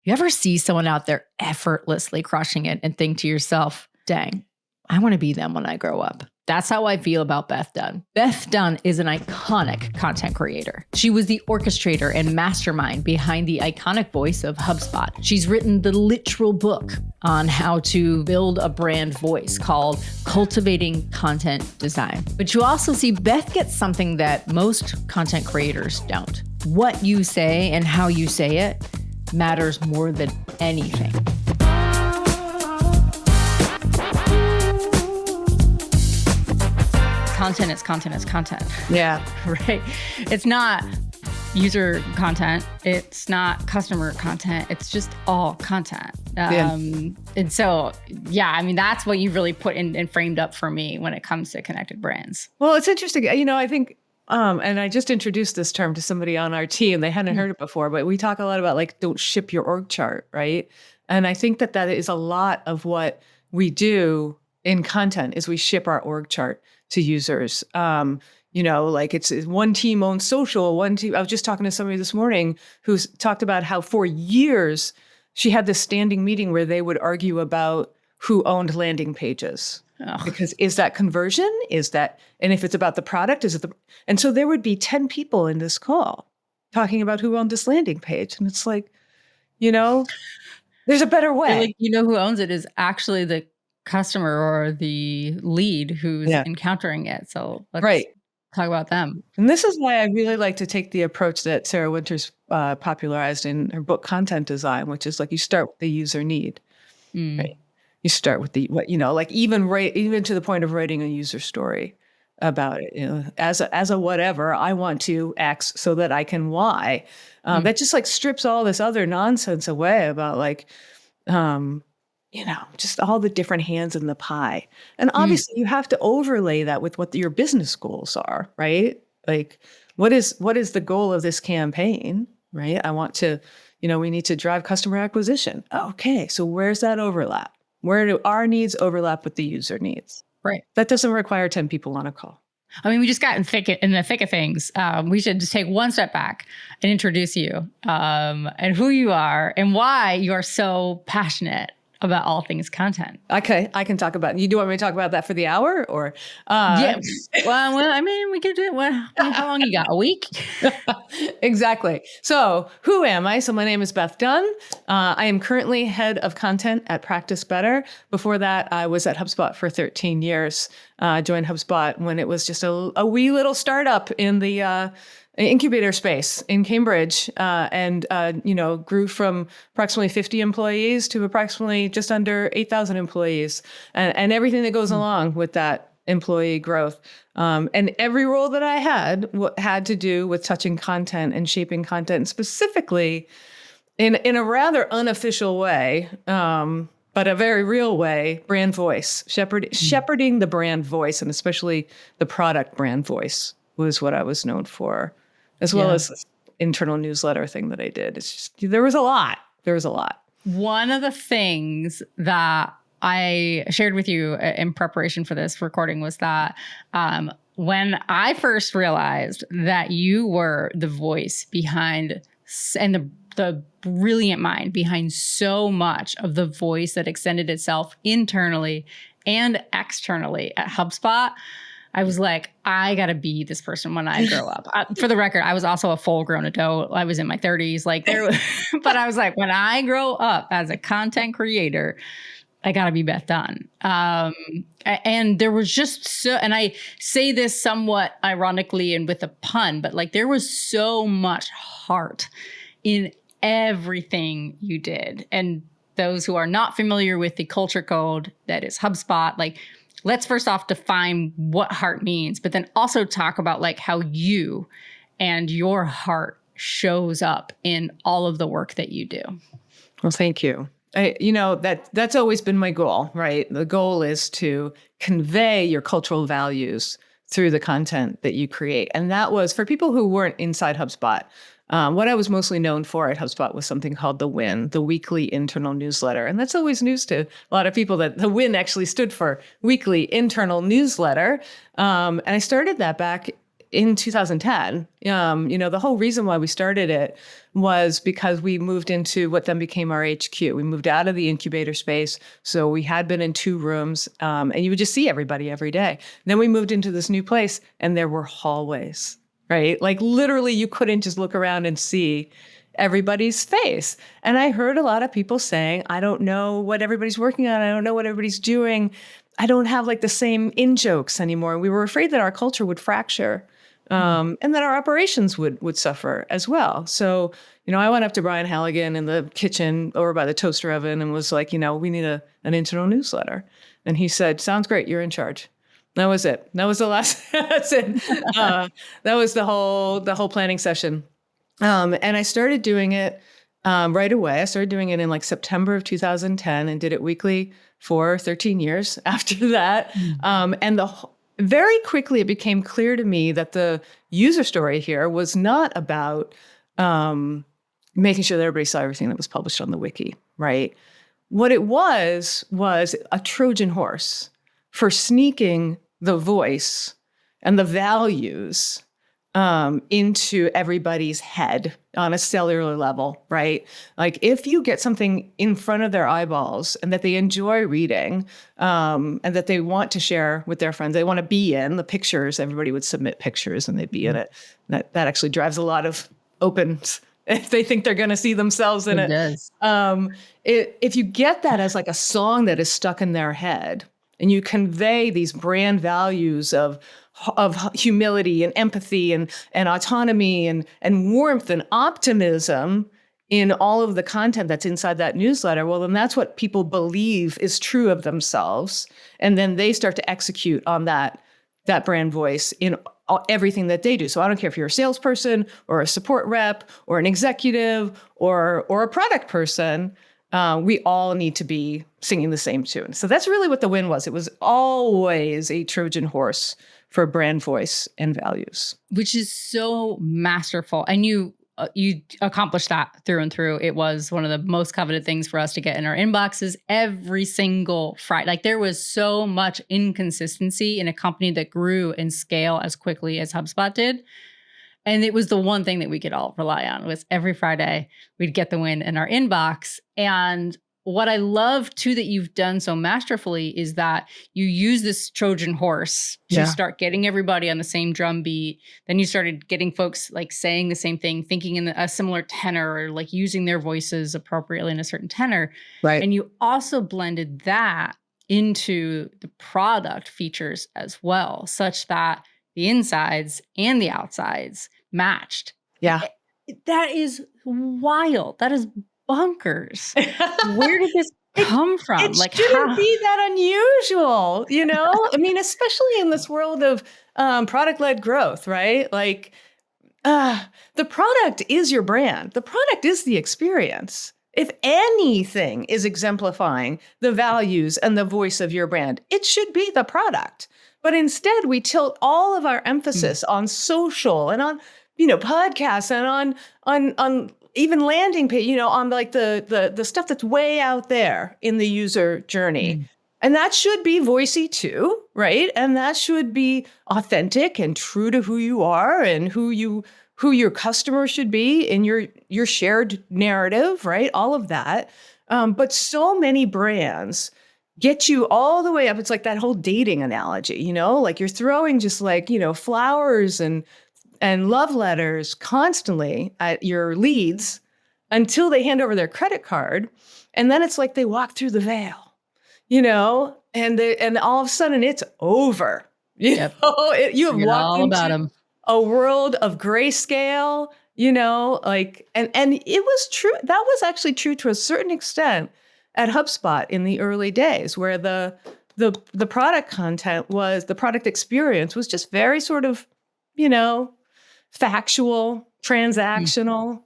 You ever see someone out there effortlessly crushing it and think to yourself, dang, I want to be them when I grow up? That's how I feel about Beth Dunn. Beth Dunn is an iconic content creator. She was the orchestrator and mastermind behind the iconic voice of HubSpot. She's written the literal book on how to build a brand voice called Cultivating Content Design. But you also see Beth gets something that most content creators don't. What you say and how you say it matters more than anything. Content is content is content. Yeah. Right? It's not user content. It's not customer content. It's just all content. And so, yeah, I mean, that's what you really put in and framed up for me when it comes to connected brands. Well, it's interesting. You know, I think, and I just introduced this term to somebody on our team. They hadn't heard it before, but we talk a lot about like, don't ship your org chart, right? And I think that that is a lot of what we do in content is we ship our org chart to users. You know, like it's one team owns social, one team. I was just talking to somebody this morning who's talked about how for years she had this standing meeting where they would argue about who owned landing pages. Ugh. Because is that conversion? Is that, and if it's about the product, is it the, and so there would be 10 people in this call talking about who owned this landing page. And it's like, you know, there's a better way. Like, you know, who owns it is actually the customer or the lead who's encountering it. So let's talk about them. And this is why I really like to take the approach that Sarah Winters popularized in her book, Content Design, which is like you start with the user need, right? You start with the, what, you know, like even to the point of writing a user story about it, you know, as a whatever, I want to X so that I can Y. That just like strips all this other nonsense away about like, you know, just all the different hands in the pie. And obviously you have to overlay that with what your business goals are, right? Like what is the goal of this campaign, right? I want to, you know, we need to drive customer acquisition. Okay, so where's that overlap? Where do our needs overlap with the user needs? Right. That doesn't require 10 people on a call. I mean, we just got in the thick of things. We should just take one step back and introduce you and who you are and why you are so passionate about all things content. Okay, I can talk about. You do want me to talk about that for the hour, or? Yeah. Well, I mean, we could do it. How long you got? A week? Exactly. So, who am I? So, my name is Beth Dunn. I am currently head of content at Practice Better. Before that, I was at HubSpot for 13 years. Joined HubSpot when it was just a wee little startup in the incubator space in Cambridge, and you know, grew from approximately 50 employees to approximately just under 8,000 employees, and everything that goes along with that employee growth. And every role that I had to do with touching content and shaping content, and specifically in a rather unofficial way, but a very real way, brand voice, shepherding the brand voice, and especially the product brand voice was what I was known for. As well as this internal newsletter thing that I did. It's just, there was a lot. One of the things that I shared with you in preparation for this recording was that when I first realized that you were the voice behind and the brilliant mind behind so much of the voice that extended itself internally and externally at HubSpot, I was like, I got to be this person when I grow up. For the record, I was also a full-grown adult. I was in my 30s. But I was like, when I grow up as a content creator, I got to be Beth Dunn. And there was just so, and I say this somewhat ironically and with a pun, but like there was so much heart in everything you did. And those who are not familiar with the culture code that is HubSpot, like, let's first off define what heart means, but then also talk about like how you and your heart shows up in all of the work that you do. Well, thank you. You know, that's always been my goal, right? The goal is to convey your cultural values through the content that you create. And that was, for people who weren't inside HubSpot, what I was mostly known for at HubSpot was something called The Win, the weekly internal newsletter. And that's always news to a lot of people that The Win actually stood for weekly internal newsletter. And I started that back in 2010. The whole reason why we started it was because we moved into what then became our HQ. We moved out of the incubator space. So we had been in 2 rooms, and you would just see everybody every day. Then we moved into this new place, and there were hallways, right? Like literally you couldn't just look around and see everybody's face. And I heard a lot of people saying, I don't know what everybody's working on. I don't know what everybody's doing. I don't have like the same in-jokes anymore. We were afraid that our culture would fracture, and that our operations would suffer as well. So, I went up to Brian Halligan in the kitchen over by the toaster oven and was like, we need an internal newsletter. And he said, sounds great. You're in charge. That was it. That was the last, that's it. That was the whole planning session. And I started doing it right away. I started doing it in like September of 2010 and did it weekly for 13 years after that. And very quickly, it became clear to me that the user story here was not about making sure that everybody saw everything that was published on the wiki, right? What it was a Trojan horse for sneaking the voice and the values into everybody's head on a cellular level, right? Like if you get something in front of their eyeballs and that they enjoy reading, and that they want to share with their friends, they want to be in the pictures, everybody would submit pictures and they'd be in it. That actually drives a lot of opens if they think they're going to see themselves in it. Does. If you get that as like a song that is stuck in their head and you convey these brand values of humility and empathy and autonomy and warmth and optimism in all of the content that's inside that newsletter, well, then that's what people believe is true of themselves. And then they start to execute on that brand voice in everything that they do. So I don't care if you're a salesperson or a support rep or an executive or a product person, we all need to be singing the same tune. So that's really what the win was. It was always a Trojan horse for brand voice and values. Which is so masterful. And you accomplished that through and through. It was one of the most coveted things for us to get in our inboxes every single Friday. Like there was so much inconsistency in a company that grew in scale as quickly as HubSpot did. And it was the one thing that we could all rely on was every Friday we'd get the win in our inbox. And what I love too that you've done so masterfully is that you use this Trojan horse to start getting everybody on the same drum beat. Then you started getting folks like saying the same thing, thinking in a similar tenor or like using their voices appropriately in a certain tenor. Right. And you also blended that into the product features as well, such that the insides and the outsides matched. Yeah. That is wild. That is bonkers. Where did this come from? It shouldn't be that unusual, I mean, especially in this world of product-led growth, right? Like the product is your brand. The product is the experience. If anything is exemplifying the values and the voice of your brand, it should be the product. But instead, we tilt all of our emphasis on social and on, podcasts and on even landing page, on like the stuff that's way out there in the user journey. And that should be voicey too, right? And that should be authentic and true to who you are and who your customer should be in your shared narrative, right? All of that. But so many brands get you all the way up. It's like that whole dating analogy, like you're throwing just like, flowers and love letters constantly at your leads until they hand over their credit card. And then it's like they walk through the veil, and all of a sudden it's over. You have walked into a world of grayscale, and it was true. That was actually true to a certain extent at HubSpot in the early days, where the product content was, the product experience was just very sort of, factual, transactional.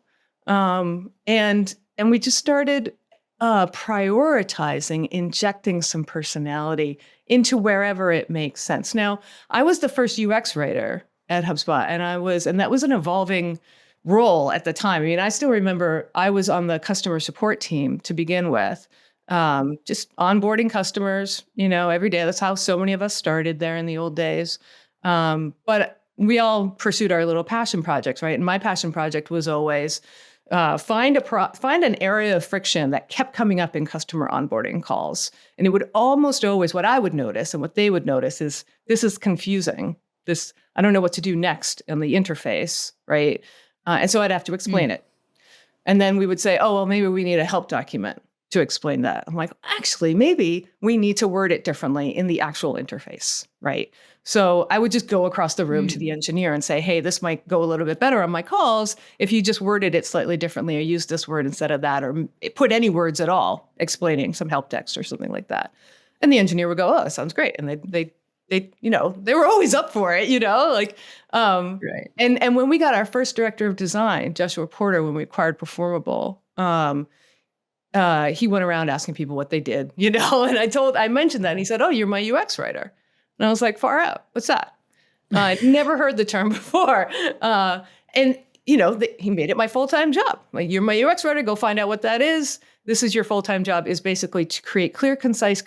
And we just started prioritizing, injecting some personality into wherever it makes sense. Now, I was the first UX writer at HubSpot, and that was an evolving role at the time. I mean, I still remember I was on the customer support team to begin with, just onboarding customers, every day. That's how so many of us started there in the old days. But we all pursued our little passion projects, right? And my passion project was always find an area of friction that kept coming up in customer onboarding calls. And it would almost always, what I would notice and what they would notice is, this is confusing. I don't know what to do next in the interface, right? And so I'd have to explain it. And then we would say, oh, well, maybe we need a help document to explain that. I'm like, actually, maybe we need to word it differently in the actual interface, right? So I would just go across the room to the engineer and say, hey, this might go a little bit better on my calls if you just worded it slightly differently, or use this word instead of that, or put any words at all explaining some help text or something like that. And the engineer would go, oh, that sounds great. And they they were always up for it, like, Right. And when we got our first director of design, Joshua Porter, when we acquired Performable, he went around asking people what they did, and I mentioned that, and he said, oh, you're my UX writer. And I was like, far out. What's that? I'd never heard the term before. And, he made it my full-time job. Like, you're my UX writer, go find out what that is. This is your full-time job, is basically to create clear, concise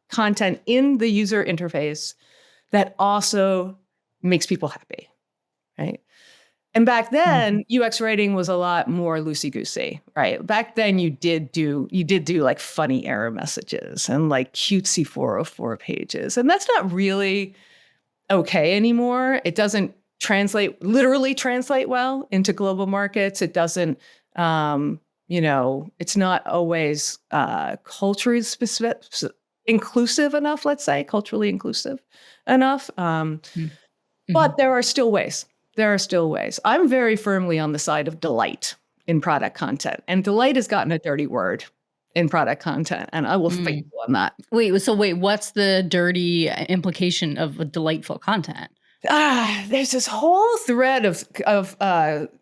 content in the user interface that also makes people happy, right? And back then, UX writing was a lot more loosey-goosey, right? Back then, you did do like funny error messages and like cutesy 404 pages. And that's not really okay anymore. It doesn't literally translate well into global markets. It doesn't, it's not always culturally inclusive enough, let's say, culturally inclusive enough. But there are still ways. I'm very firmly on the side of delight in product content. And delight has gotten a dirty word in product content. And I will fight you on that. Wait, what's the dirty implication of a delightful content? There's this whole thread of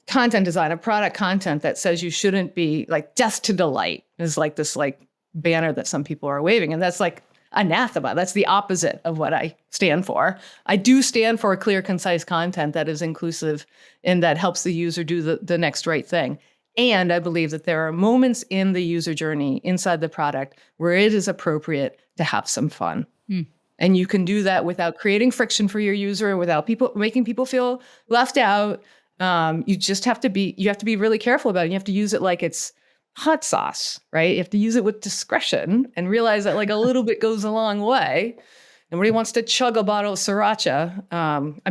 content design, of product content, that says you shouldn't be like just to delight, is like this like banner that some people are waving. And that's like anathema. That's the opposite of what I stand for. I do stand for clear, concise content that is inclusive and that helps the user do the next right thing. And I believe that there are moments in the user journey inside the product where it is appropriate to have some fun. And you can do that without creating friction for your user and without making people feel left out. You have to be really careful about it. You have to use it like it's hot sauce, right? You have to use it with discretion and realize that like a little bit goes a long way. Nobody wants to chug a bottle of sriracha.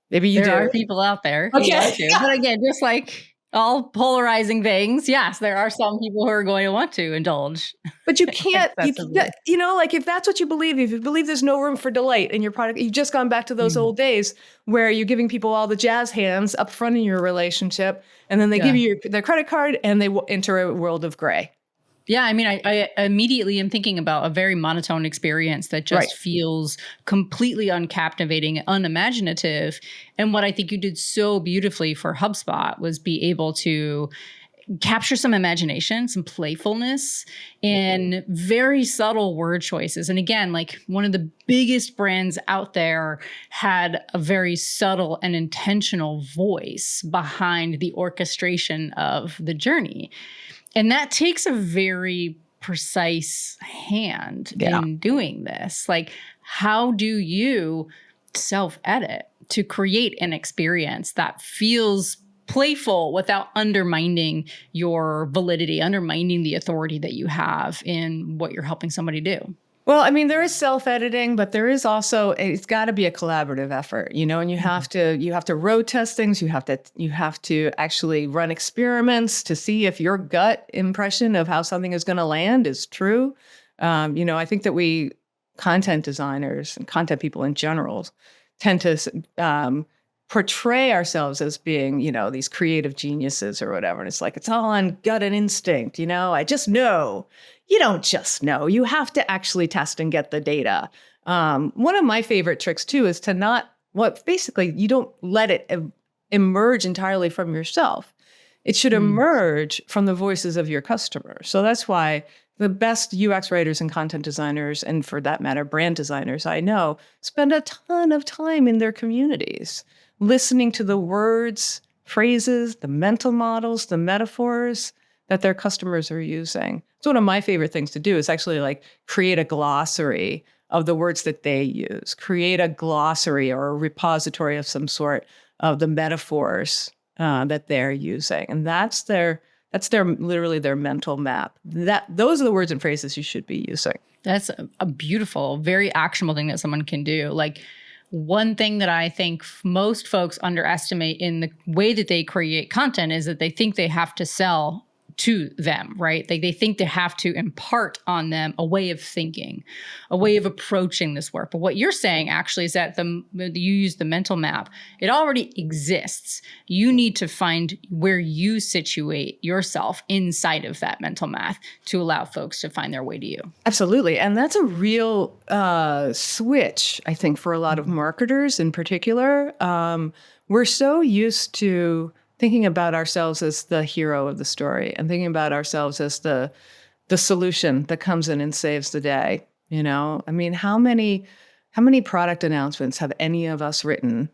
Maybe you do. There are people out there who want to. But again, just like all polarizing things, yes, there are some people who are going to want to indulge. But you can't, like if that's what you believe, if you believe there's no room for delight in your product, you've just gone back to those old days where you're giving people all the jazz hands up front in your relationship, and then they give you their credit card and they enter a world of gray. Yeah, I immediately am thinking about a very monotone experience that just feels completely uncaptivating, unimaginative. And what I think you did so beautifully for HubSpot was be able to capture some imagination, some playfulness, and very subtle word choices. And again, like one of the biggest brands out there had a very subtle and intentional voice behind the orchestration of the journey. And that takes a very precise hand in doing this. Like, how do you self-edit to create an experience that feels playful without undermining your validity, undermining the authority that you have in what you're helping somebody do? Well, there is self-editing, but there is also, it's got to be a collaborative effort, and you have to road test things. You have to actually run experiments to see if your gut impression of how something is going to land is true. I think that we content designers and content people in general tend to portray ourselves as being, these creative geniuses or whatever. And it's like, it's all on gut and instinct, I just know. You don't just know. You have to actually test and get the data. One of my favorite tricks, too, is to basically, you don't let it emerge entirely from yourself. It should emerge from the voices of your customers. So that's why the best UX writers and content designers, and for that matter, brand designers I know, spend a ton of time in their communities, listening to the words, phrases, the mental models, the metaphors that their customers are using. It's one of my favorite things to do is actually like create a glossary of the words that they use. Create a glossary or a repository of some sort of the metaphors that they're using. And that's their literally their mental map. Those are the words and phrases you should be using. That's a beautiful, very actionable thing that someone can do. Like, one thing that I think most folks underestimate in the way that they create content is that they think they have to sell to them, right? They think they have to impart on them a way of thinking, a way of approaching this work. But what you're saying actually is that you use the mental map. It already exists. You need to find where you situate yourself inside of that mental map to allow folks to find their way to you. Absolutely. And that's a real switch, I think, for a lot of marketers in particular. We're so used to thinking about ourselves as the hero of the story and thinking about ourselves as the solution that comes in and saves the day. You know, I mean, how many product announcements have any of us written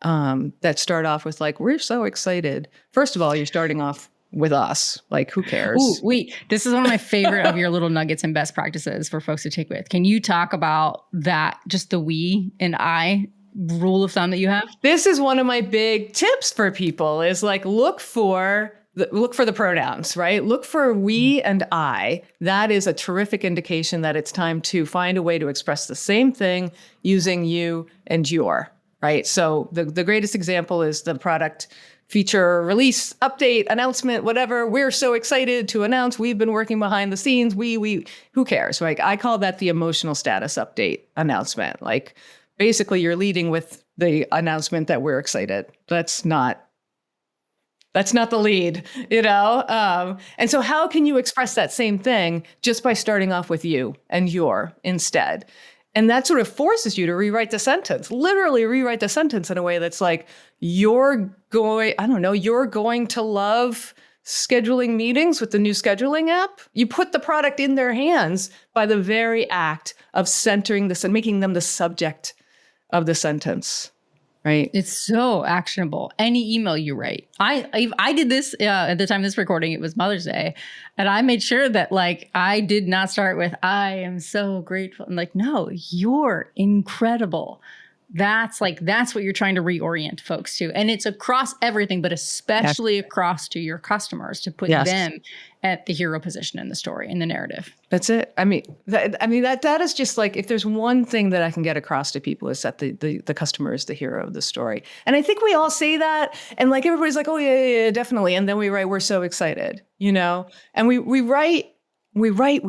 that start off with like, we're so excited. First of all, you're starting off with us. Like, who cares? Ooh, wait, this is one of my favorite of your little nuggets and best practices for folks to take with. Can you talk about that, just the we and I rule of thumb that you have? This is one of my big tips for people is like, look for the pronouns, right? Look for we and I. That is a terrific indication that it's time to find a way to express the same thing using you and your, right? So the greatest example is the product feature, release, update, announcement, whatever. We're so excited to announce. We've been working behind the scenes. We, who cares? Like, I call that the emotional status update announcement. Like, basically, you're leading with the announcement that we're excited. That's not the lead, you know? And so how can you express that same thing just by starting off with you and your instead? And that sort of forces you to rewrite the sentence, literally rewrite the sentence in a way that's like, you're going to love scheduling meetings with the new scheduling app. You put the product in their hands by the very act of centering this and making them the subject of the sentence, right? It's so actionable. Any email you write. I did this at the time of this recording, it was Mother's Day. And I made sure that like, I did not start with, I am so grateful. I'm like, no, you're incredible. That's what you're trying to reorient folks to. And it's across everything, but especially across to your customers to put them at the hero position in the story, in the narrative. That's it. I mean, that is just like, if there's one thing that I can get across to people is that the customer is the hero of the story. And I think we all say that. And like, everybody's like, oh yeah, definitely. And then we write, we're so excited, you know, and we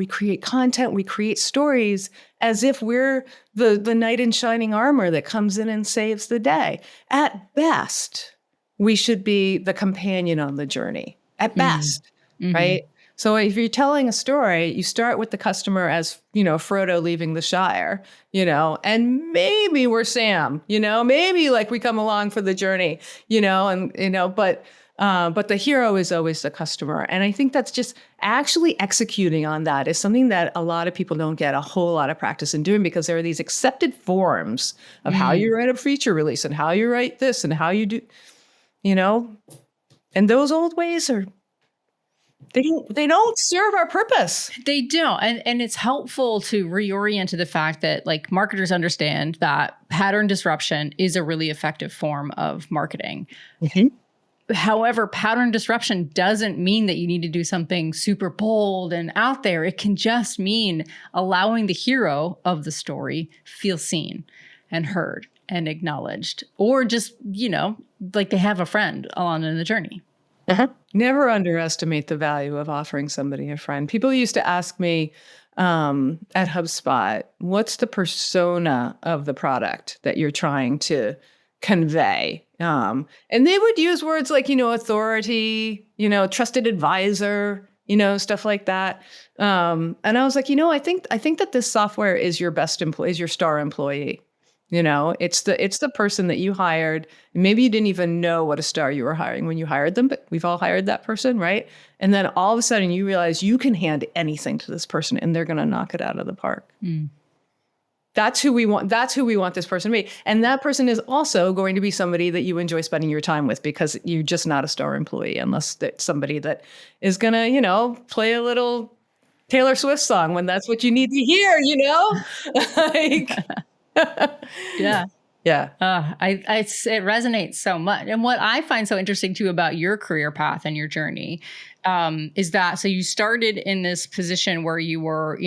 create content, we create stories as if we're the knight in shining armor that comes in and saves the day. At best, we should be the companion on the journey. At best, right? So if you're telling a story, you start with the customer as, you know, Frodo leaving the Shire, you know, and maybe we're Sam, you know, maybe like we come along for the journey, you know, and, you know, but the hero is always the customer. And I think that's just actually executing on that is something that a lot of people don't get a whole lot of practice in doing, because there are these accepted forms of how you write a feature release and how you write this and how you do, you know, and those old ways are, they don't serve our purpose. They don't. And it's helpful to reorient to the fact that like marketers understand that pattern disruption is a really effective form of marketing. However, pattern disruption doesn't mean that you need to do something super bold and out there. It can just mean allowing the hero of the story feel seen and heard and acknowledged, or just, you know, like they have a friend along in the journey. Never underestimate the value of offering somebody a friend. People used to ask me at HubSpot, what's the persona of the product that you're trying to convey? And they would use words like, you know, authority, you know, trusted advisor, you know, stuff like that. And I was like, you know, I think that this software is your best employee, is your star employee. You know, it's the person that you hired. Maybe you didn't even know what a star you were hiring when you hired them, but we've all hired that person, right? And then all of a sudden you realize you can hand anything to this person and they're going to knock it out of the park. That's who we want. That's who we want this person to be. And that person is also going to be somebody that you enjoy spending your time with, because you're just not a star employee unless it's somebody that is going to, you know, play a little Taylor Swift song when that's what you need to hear, like, Yeah. yeah. It resonates so much. And what I find so interesting too about your career path and your journey is that so you started in this position where you were,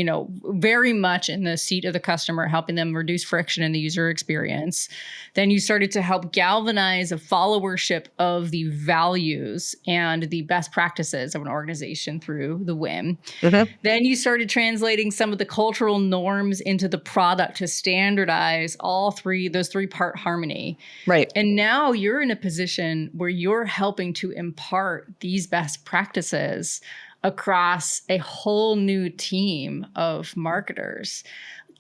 very much in the seat of the customer, helping them reduce friction in the user experience. Then you started to help galvanize a followership of the values and the best practices of an organization through the WIM. Mm-hmm. Then you started translating some of the cultural norms into the product to standardize those three-part harmony. Right. And now you're in a position where you're helping to impart these best practices across a whole new team of marketers.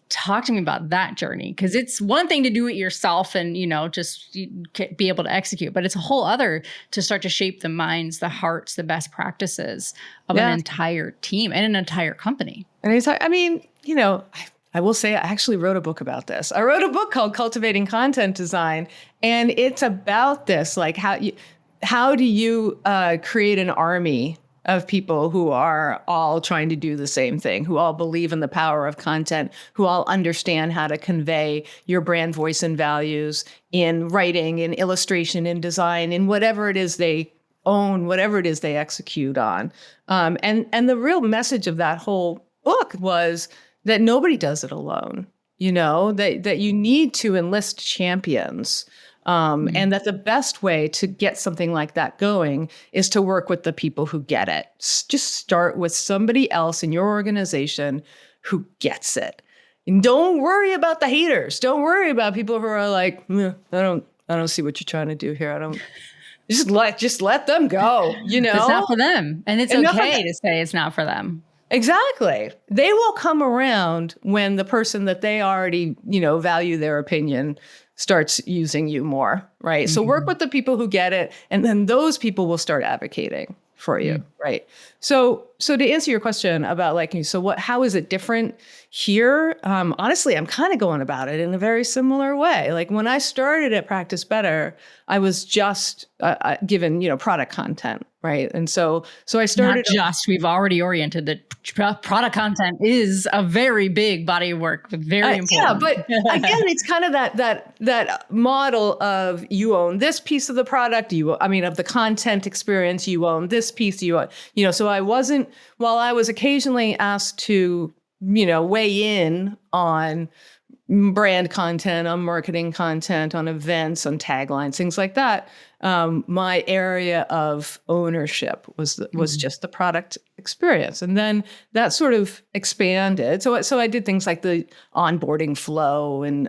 Talk to me about that journey, because it's one thing to do it yourself and, just be able to execute, but it's a whole other to start to shape the minds, the hearts, the best practices of an entire team and an entire company. And I will say I actually wrote a book about this. I wrote a book called Cultivating Content Design, and it's about this, like how do you create an army of people who are all trying to do the same thing, who all believe in the power of content, who all understand how to convey your brand voice and values in writing, in illustration, in design, in whatever it is they own, whatever it is they execute on. And the real message of that whole book was that nobody does it alone, that you need to enlist champions. And that the best way to get something like that going is to work with the people who get it. Just start with somebody else in your organization who gets it. And don't worry about the haters. Don't worry about people who are like, I don't see what you're trying to do here. I don't. Just let them go. It's not for them, and it's okay to say it's not for them. Exactly. They will come around when the person that they already, value their opinion starts using you more, right? Mm-hmm. So work with the people who get it, and then those people will start advocating for you, right? So to answer your question about how is it different here? Honestly, I'm kind of going about it in a very similar way. Like when I started at Practice Better, I was just given, product content, right? And so I started. We've already oriented that product content is a very big body of work, very important. Yeah, but again, it's kind of that model of you own this piece of the product, of the content experience, you own this piece, so I wasn't, while I was occasionally asked to, weigh in on brand content, on marketing content, on events, on taglines, things like that. My area of ownership was just the product experience, and then that sort of expanded. So I did things like the onboarding flow, and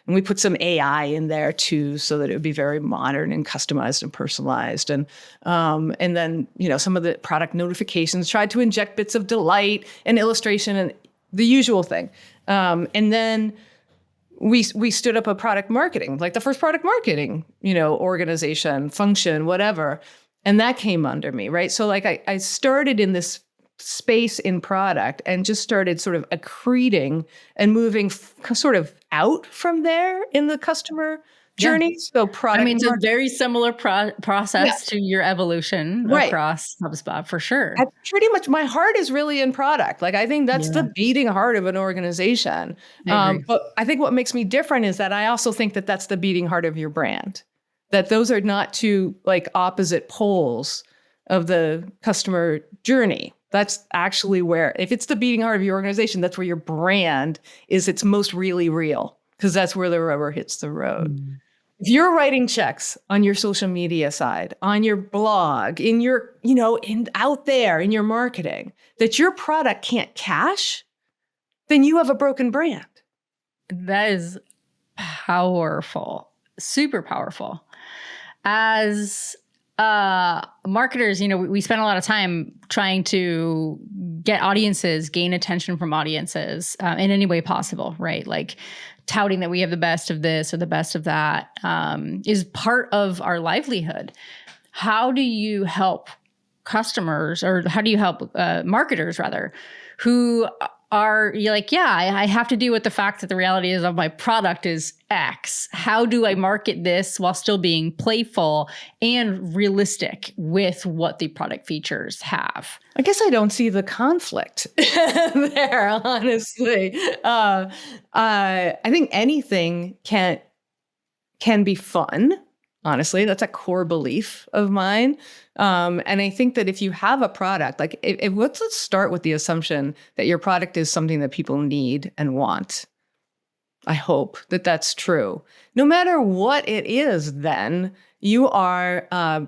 we put some AI in there too, so that it would be very modern and customized and personalized. And then some of the product notifications, tried to inject bits of delight and illustration and the usual thing. And then we stood up a product marketing, like the first product marketing, organization, function, whatever. And that came under me, right? So I started in this space in product and just started sort of accreting and moving sort of out from there in the customer journey. So product. It's a very similar process to your evolution across HubSpot for sure. Pretty much my heart is really in product. Like I think that's the beating heart of an organization. But I think what makes me different is that I also think that that's the beating heart of your brand. That those are not two opposite poles of the customer journey. That's actually where, if it's the beating heart of your organization, that's where your brand is its most really real, because that's where the rubber hits the road. If you're writing checks on your social media side, on your blog, in your, out there in your marketing, that your product can't cash, then you have a broken brand. That is powerful, super powerful. As marketers, we spend a lot of time trying to get audiences, gain attention from audiences in any way possible, right? Like touting that we have the best of this or the best of that is part of our livelihood. How do you help customers, or how do you help marketers rather, who are you like, yeah, I have to deal with the fact that the reality is of my product is X. How do I market this while still being playful and realistic with what the product features have? I guess I don't see the conflict there, honestly. I think anything can be fun. Honestly, that's a core belief of mine. And I think that if you have a product, like let's start with the assumption that your product is something that people need and want. I hope that that's true. No matter what it is, then you are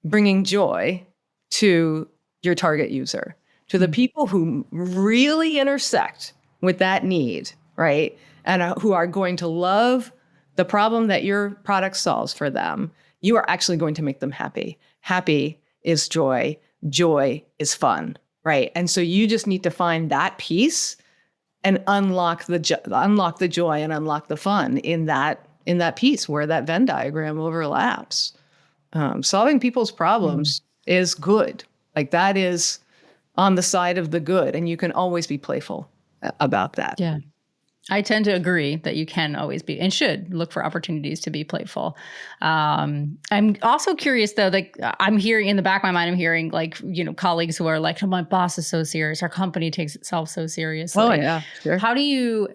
bringing joy to your target user, to the people who really intersect with that need, right? And who are going to love the problem that your product solves for them. You are actually going to make them happy. Happy is joy. Joy is fun, right? And so you just need to find that piece and unlock the joy and unlock the fun in that piece where that Venn diagram overlaps. Solving people's problems is good. Like that is on the side of the good, and you can always be playful about that. Yeah. I tend to agree that you can always be and should look for opportunities to be playful. I'm also curious though, like I'm hearing in the back of my mind, I'm hearing like, colleagues who are like, oh, my boss is so serious. Our company takes itself so seriously. Oh yeah, sure. How do you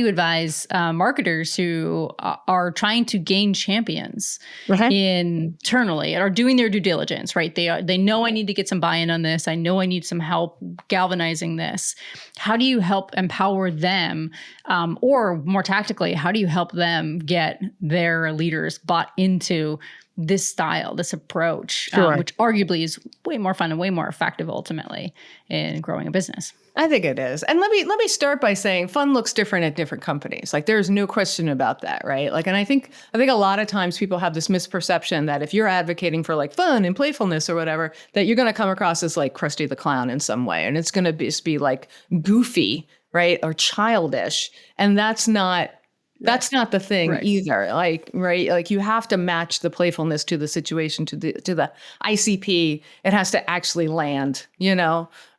advise marketers who are trying to gain champions internally and are doing their due diligence, right? They know I need to get some buy-in on this. I know I need some help galvanizing this. How do you help empower them? Or more tactically, how do you help them get their leaders bought into this style, this approach, which arguably is way more fun and way more effective ultimately in growing a business? I think it is. And let me start by saying fun looks different at different companies. Like there's no question about that, right? Like, and I think a lot of times people have this misperception that if you're advocating for like fun and playfulness or whatever, that you're going to come across as like Krusty the Clown in some way. And it's going to just be like goofy, right? Or childish. And that's not the thing either. Like, right. Like you have to match the playfulness to the situation, to the ICP. It has to actually land,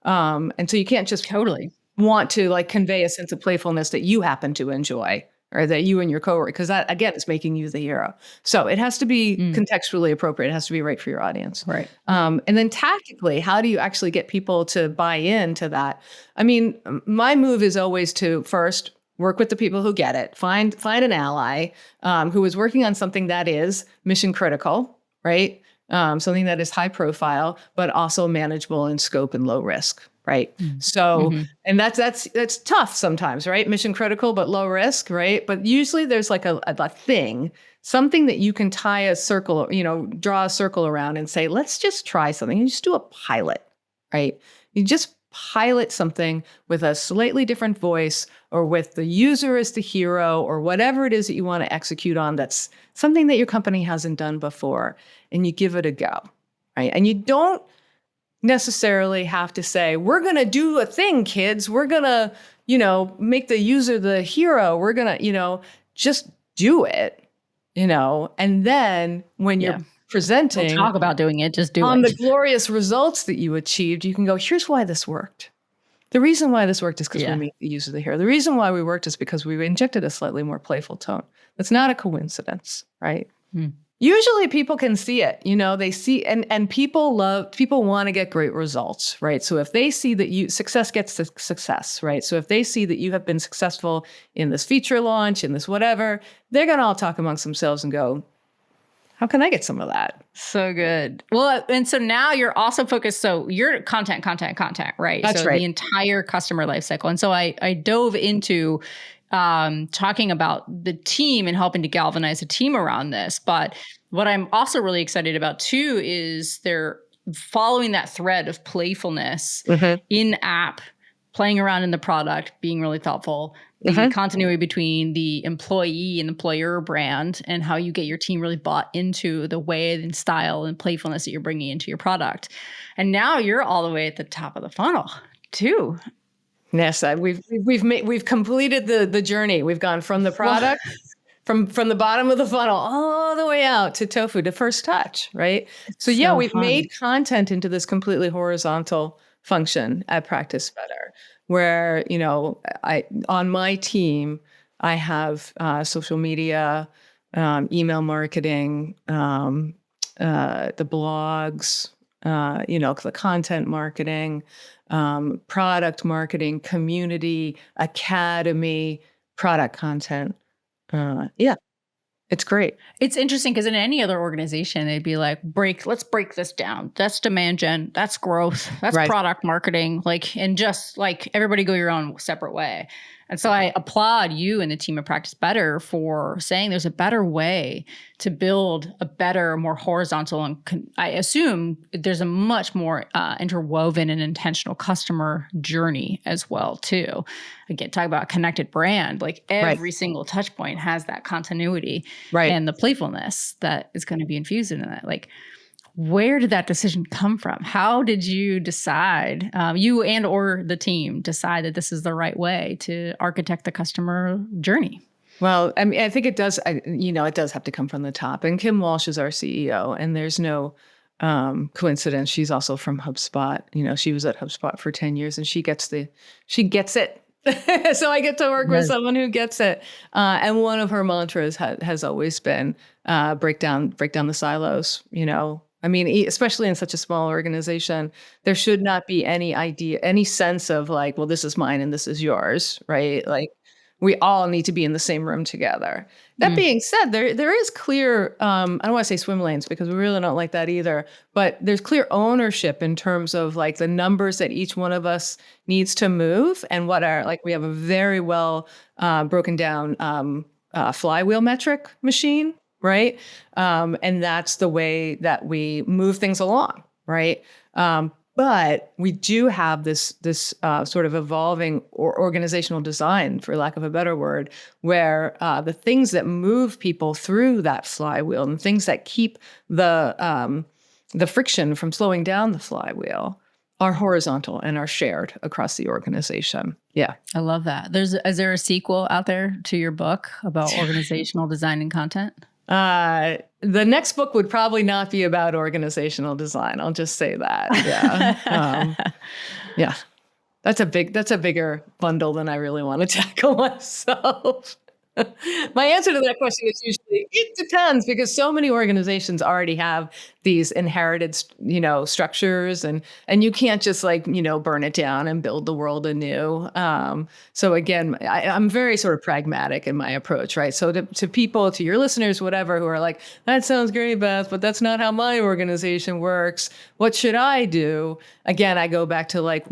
and so you can't just want to like convey a sense of playfulness that you happen to enjoy or that you and your coworker, because that again is making you the hero. So it has to be contextually appropriate. It has to be right for your audience. Right. And then tactically, how do you actually get people to buy into that? I mean, my move is always to first work with the people who get it. Find an ally who is working on something that is mission critical, right? Something that is high profile, but also manageable in scope and low risk, right? So, and that's tough sometimes, right? Mission critical, but low risk, right? But usually there's like a thing, something that you can tie a circle, draw a circle around and say, let's just try something. You just do a pilot, right? You just pilot something with a slightly different voice or with the user as the hero or whatever it is that you want to execute on that's something that your company hasn't done before, and you give it a go, right? And you don't necessarily have to say, we're going to do a thing, kids. We're going to, make the user the hero. We're going to, just do it, and then when you're presenting, don't talk about doing it, just do on it. the glorious results that you achieved, you can go, here's why this worked. The reason why this worked is because we make the user the hero. The reason why we worked is because we injected a slightly more playful tone. That's not a coincidence, right? Usually people can see it, they see, and people want to get great results, right? So if they see that success gets to success, right? So if they see that you have been successful in this feature launch, in this whatever, they're going to all talk amongst themselves and go, how can I get some of that? So good. Well, and so now you're also focused. So you're content, right? That's so right. The entire customer life cycle. And so I dove into talking about the team and helping to galvanize a team around this. But what I'm also really excited about too is they're following that thread of playfulness in app, playing around in the product, being really thoughtful, the continuity between the employee and employer brand, and how you get your team really bought into the way and style and playfulness that you're bringing into your product. And now you're all the way at the top of the funnel too. Yes, we've completed the journey. We've gone from the product, from the bottom of the funnel all the way out to tofu, to first touch, right? So we've made content into this completely horizontal function at Practice Better, where, on my team, I have social media, email marketing, the blogs, the content marketing, product marketing, community, academy, product content. Yeah, it's great. It's interesting because in any other organization, they'd be like, let's break this down. That's demand gen. That's growth. That's Right. product marketing. And just like everybody go your own separate way. And so I applaud you and the team at Practice Better for saying there's a better way to build a better, more horizontal, and I assume there's a much more interwoven and intentional customer journey as well too. Again, talk about a connected brand. Like every single touch point has that continuity and the playfulness that is going to be infused in that. Like, where did that decision come from? How did you decide, you and or the team decide that this is the right way to architect the customer journey? Well, I mean, I think it does, it does have to come from the top. And Kim Walsh is our CEO, and there's no coincidence. She's also from HubSpot. She was at HubSpot for 10 years, and she gets it. So I get to work with someone who gets it. And one of her mantras has always been break down the silos. I mean, especially in such a small organization, there should not be any sense of like, well, this is mine and this is yours, right? Like, we all need to be in the same room together. That being said, there is clear, I don't want to say swim lanes because we really don't like that either, but there's clear ownership in terms of like the numbers that each one of us needs to move and we have a very well broken down flywheel metric machine, right? And that's the way that we move things along, right? But we do have this sort of evolving organizational design, for lack of a better word, where the things that move people through that flywheel and things that keep the friction from slowing down the flywheel are horizontal and are shared across the organization. Yeah. I love that. Is there a sequel out there to your book about organizational design and content? The next book would probably not be about organizational design. I'll just say that. Yeah. Yeah. That's a bigger bundle than I really want to tackle myself. My answer to that question is usually, it depends, because so many organizations already have these inherited, structures, and you can't just burn it down and build the world anew. So again, I'm very sort of pragmatic in my approach, right? So to people, to your listeners, whatever, who are like, that sounds great, Beth, but that's not how my organization works. What should I do? Again, I go back to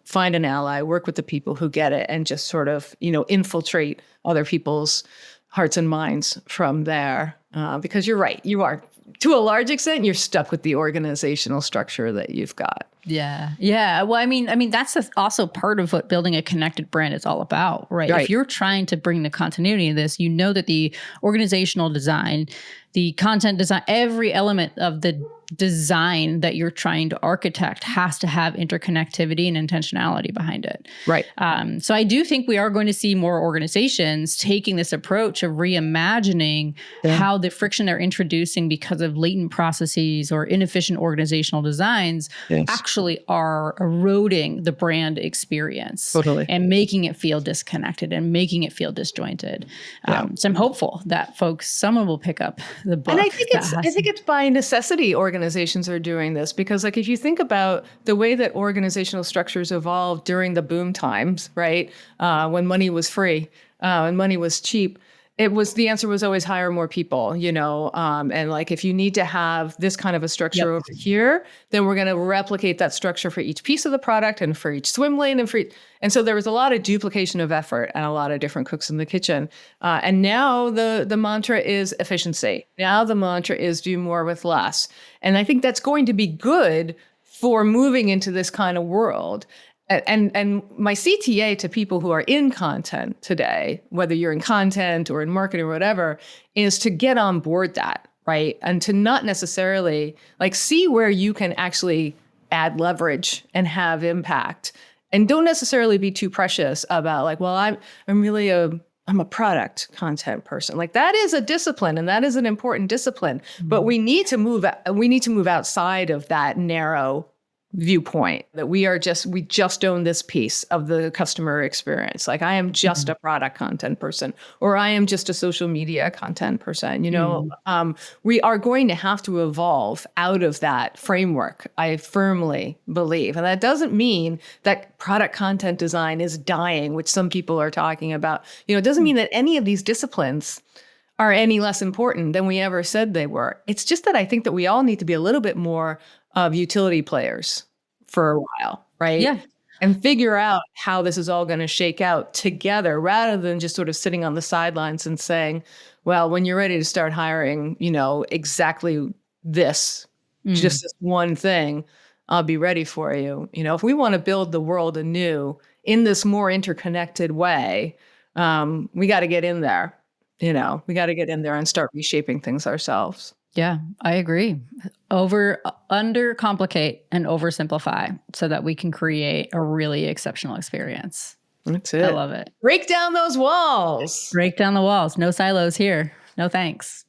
find an ally, work with the people who get it, and just sort of, infiltrate other people's hearts and minds from there. Because you're right, you are, to a large extent, you're stuck with the organizational structure that you've got. Yeah. Yeah. Well, I mean, that's also part of what building a connected brand is all about, right? If you're trying to bring the continuity of this, that the organizational design, the content design, every element of the design that you're trying to architect has to have interconnectivity and intentionality behind it. Right. So I do think we are going to see more organizations taking this approach of reimagining how the friction they're introducing because of latent processes or inefficient organizational designs actually are eroding the brand experience and making it feel disconnected and making it feel disjointed. So I'm hopeful that someone will pick up the book. And I think it's by necessity organizations are doing this, because if you think about the way that organizational structures evolved during the boom times, right? When money was free, and money was cheap, the answer was always hire more people, and if you need to have this kind of a structure over here, then we're going to replicate that structure for each piece of the product and for each swim lane and so there was a lot of duplication of effort and a lot of different cooks in the kitchen. And now the mantra is efficiency. Now the mantra is do more with less. And I think that's going to be good for moving into this kind of world. And my CTA to people who are in content today, whether you're in content or in marketing or whatever, is to get on board that, right? And to not necessarily see where you can actually add leverage and have impact. And don't necessarily be too precious about I'm a product content person. That is a discipline, and that is an important discipline. Mm-hmm. But we need to move outside of that narrow viewpoint that we just own this piece of the customer experience. Like I am just a product content person, or I am just a social media content person. We are going to have to evolve out of that framework, I firmly believe. And that doesn't mean that product content design is dying, which some people are talking about. It doesn't mean that any of these disciplines are any less important than we ever said they were. It's just that I think that we all need to be a little bit more of utility players for a while, right? Yeah. And figure out how this is all going to shake out together rather than just sort of sitting on the sidelines and saying, well, when you're ready to start hiring, exactly this, just this one thing, I'll be ready for you. If we want to build the world anew in this more interconnected way, we got to get in there. We got to get in there and start reshaping things ourselves. Yeah, I agree. Undercomplicate and oversimplify so that we can create a really exceptional experience. That's it. I love it. Break down those walls. Break down the walls. No silos here. No thanks.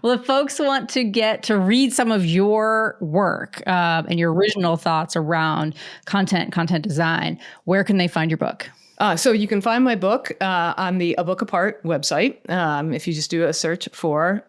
Well, if folks want to get to read some of your work and your original thoughts around content design, where can they find your book? So you can find my book on the A Book Apart website. If you just do a search for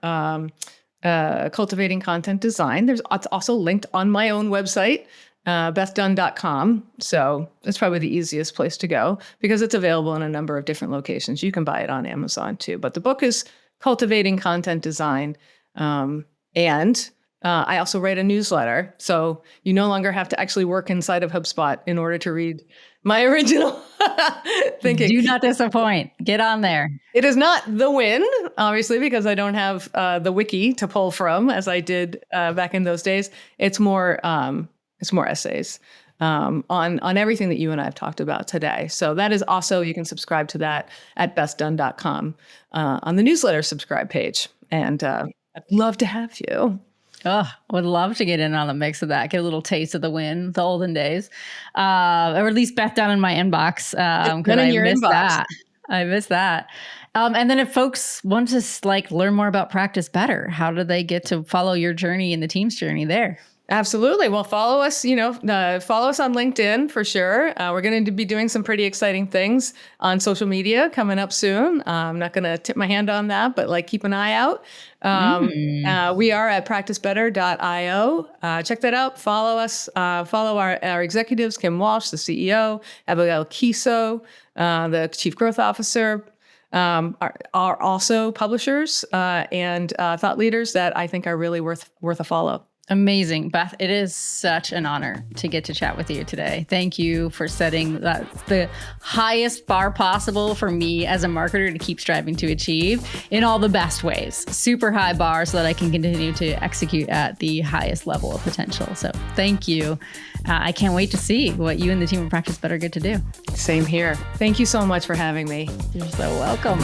cultivating content design, it's also linked on my own website, bethdunn.com. So that's probably the easiest place to go because it's available in a number of different locations. You can buy it on Amazon too. But the book is Cultivating Content Design. And I also write a newsletter. So you no longer have to actually work inside of HubSpot in order to read my original thinking. Do not disappoint. Get on there. It is not the win, obviously, because I don't have the wiki to pull from as I did back in those days. It's more essays on everything that you and I have talked about today. So that is also, you can subscribe to that at bethdunn.com on the newsletter subscribe page. And I'd love to have you. Oh, would love to get in on the mix of that. Get a little taste of the win, the olden days, or at least Beth Dunn in my inbox. Because I missed that. I missed that. And then if folks want to learn more about Practice Better, how do they get to follow your journey and the team's journey there? Absolutely. Well, follow us, follow us on LinkedIn for sure. We're going to be doing some pretty exciting things on social media coming up soon. I'm not going to tip my hand on that, but keep an eye out. We are at practicebetter.io. Check that out. Follow us. Follow our executives, Kim Walsh, the CEO, Abigail Kiso, the Chief Growth Officer, are also publishers and thought leaders that I think are really worth a follow. Amazing. Beth, it is such an honor to get to chat with you today. Thank you for setting the highest bar possible for me as a marketer to keep striving to achieve in all the best ways. Super high bar so that I can continue to execute at the highest level of potential. So thank you. I can't wait to see what you and the team of Practice Better get to do. Same here. Thank you so much for having me. You're so welcome.